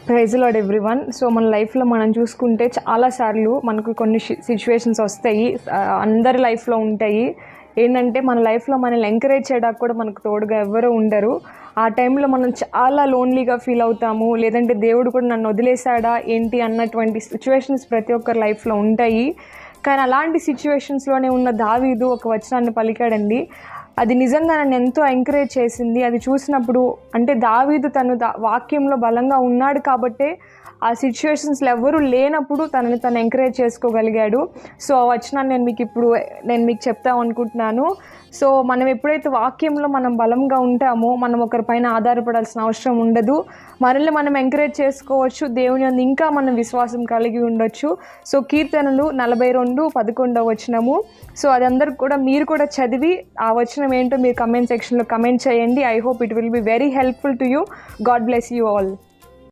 Praise lord everyone. So మన లైఫ్లో మనం చూసుకుంటే చాలాసార్లు మనకు కొన్ని సిచ్యువేషన్స్ వస్తాయి, అందరి లైఫ్లో ఉంటాయి. ఏంటంటే మన లైఫ్లో మనల్ని ఎంకరేజ్ చేయడానికి కూడా మనకు తోడుగా ఎవరు ఉండరు. ఆ టైంలో మనం చాలా లోన్లీగా ఫీల్ అవుతాము, లేదంటే దేవుడు కూడా నన్ను వదిలేశాడా ఏంటి అన్నటువంటి సిచ్యువేషన్స్ ప్రతి ఒక్కరి లైఫ్లో ఉంటాయి. కానీ అలాంటి సిచ్యువేషన్స్లోనే ఉన్న దావీదు ఒక వచనాన్ని పలికాడండి. అది నిజంగా నన్ను ఎంతో ఎంకరేజ్ చేసింది. అది చూసినప్పుడు అంటే దావీదు తను వాక్యంలో బలంగా ఉన్నాడు కాబట్టే ఆ సిచ్యువేషన్స్లో ఎవరు లేనప్పుడు తనని తను ఎంకరేజ్ చేసుకోగలిగాడు. సో ఆ వచనాన్ని నేను మీకు చెప్తాం అనుకుంటున్నాను. సో మనం ఎప్పుడైతే వాక్యంలో మనం బలంగా ఉంటామో మనం ఒకరిపైన ఆధారపడాల్సిన అవసరం ఉండదు. మనల్ని మనం ఎంకరేజ్ చేసుకోవచ్చు, దేవుని యందు ఇంకా మనం విశ్వాసం కలిగి ఉండొచ్చు. సో కీర్తనలు 42:11 వచనము. సో అది అందరికి కూడా మీరు కూడా చదివి ఆ వచనం ఏంటో మీరు కమెంట్ సెక్షన్లో కమెంట్ చేయండి. I hope it will be very helpful to you. God bless you all.